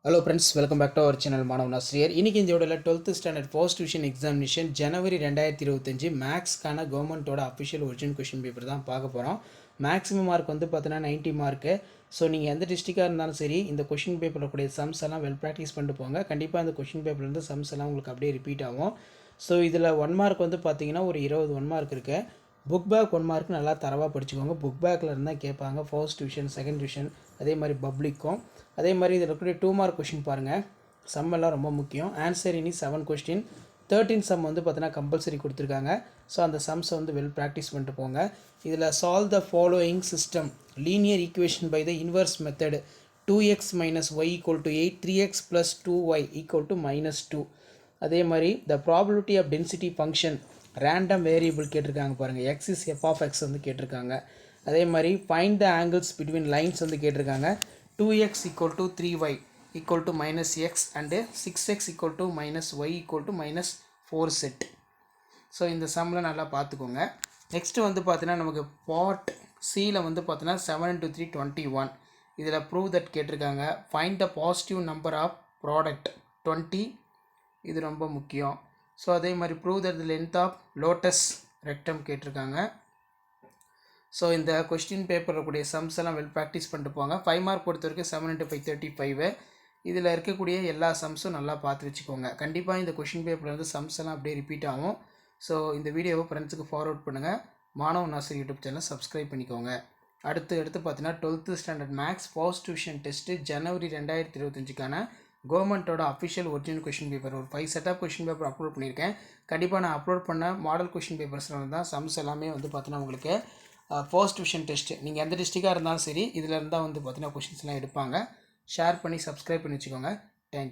Hello friends, welcome back to our channel மாணவன் ஆசிரியர். இன்றைக்கி இந்த வீடியோவில் 12th standard first division examination ஜனவரி 2025 மேக்ஸ்க்கான கவர்மெண்ட்டோட அஃபிஷியல் ஒரிஜினல் கொஷின் பேப்பர் தான் பார்க்க போகிறோம். மேக்ஸிமம் மார்க் வந்து பார்த்தீங்கன்னா 90 மார்க்கு. ஸோ நீங்கள் எந்த டிஸ்ட்ரிக்டாக இருந்தாலும் சரி, இந்த கொஷின் பேப்பரில் கூடிய சம்ஸ் எல்லாம் வெல் ப்ராக்டிஸ் பண்ணிட்டு போங்க. கண்டிப்பாக இந்த கொஷின் பேப்பர்லேருந்து சம்ஸ் எல்லாம் உங்களுக்கு அப்படியே ரிப்பீட் ஆகும். ஸோ இதில் 1 மார்க் வந்து பார்த்தீங்கன்னா ஒரு 20 1 மார்க் இருக்குது. புக் பேக் 1 மார்க் நல்லா தரவாக படிச்சுக்கோங்க. புக் பேக்கில் இருந்தால் கேட்பாங்க. ஃபர்ஸ்ட் டிவிஷன், செகண்ட் டிவிஷன், அதே மாதிரி பப்ளிக்கும். அதே மாதிரி இதில் இருக்கக்கூடிய 2 மார்க் கொஷின் பாருங்கள். சம் எல்லாம் ரொம்ப முக்கியம். ஆன்சர் இனி 7 கொஸ்டின், 13 சம் வந்து பார்த்தீங்கன்னா கம்பல்சரி கொடுத்துருக்காங்க. ஸோ அந்த சம்ஸை வந்து வெல் ப்ராக்டிஸ் பண்ணிட்டு போங்க. இதில் solve the following system linear equation by the inverse method 2x minus y equal to 8, 3x plus 2y equal to minus 2. அதே மாதிரி the probability of density function random variable கேட்டிருக்காங்க பாருங்கள். x is f of x வந்து கேட்டிருக்காங்க. அதே மாதிரி find the angles between lines வந்து கேட்டிருக்காங்க. 2x equal to 3y equal to minus x and 6x equal to minus y equal to minus 4 set. So இந்த சம்மில் நல்லா பார்த்துக்கோங்க. நெக்ஸ்ட்டு வந்து பார்த்தீங்கன்னா நமக்கு பார்ட் சியில் வந்து பார்த்தீங்கன்னா 7 into 3 21. இதில் ப்ரூவ் தட் கேட்டிருக்காங்க. Find the positive number of product 20. இது ரொம்ப முக்கியம். ஸோ அதே மாதிரி prove that the length of latus rectum கேட்டிருக்காங்க. ஸோ இந்த கொஸ்டின் பேப்பரில் கூடிய சம்ஸ் எல்லாம் வெல் ப்ராக்டிஸ் பண்ணிட்டு போங்க. 5 மார்க் பொறுத்த வரைக்கும் 7 into 5 35. இதில் இருக்கக்கூடிய எல்லா சம்ஸும் நல்லா பார்த்து வச்சுக்கோங்க. கண்டிப்பாக இந்த கொஷின் பேப்பரில் வந்து சம்ஸ் எல்லாம் அப்படியே ரிப்பீட் ஆகும். ஸோ இந்த வீடியோவை ஃப்ரெண்ட்ஸுக்கு ஃபார்வர்ட் பண்ணுங்கள். மாணவன் ஆசிரியர் யூடியூப் சேனல் சப்ஸ்கிரைப் பண்ணிக்கோங்க. அடுத்து பார்த்தீங்கன்னா 12th standard maths first division test ஜனவரி 2025க்கான கவர்மெண்ட்டோட அஃபிஷியல் ஒரிஜினல் கொஷின் பேப்பர் ஒரு 5 set of question paper upload பண்ணியிருக்கேன். கண்டிப்பாக நான் அப்லோட் பண்ண மாடல் கொஷின் பேப்பர்ஸில் தான் சம்ஸ் எல்லாமே வந்து பார்த்தீங்கன்னா உங்களுக்கு ஃபர்ஸ்ட் டிவிஷன் டெஸ்ட்டு நீங்கள் எந்த டிஸ்ட்ரிக்டாக இருந்தாலும் சரி, இதில் இருந்தால் வந்து பார்த்தீங்கன்னா கொஷின்ஸ்லாம் எடுப்பாங்க. ஷேர் பண்ணி சப்ஸ்கிரைப் பண்ணி வச்சுக்கோங்க.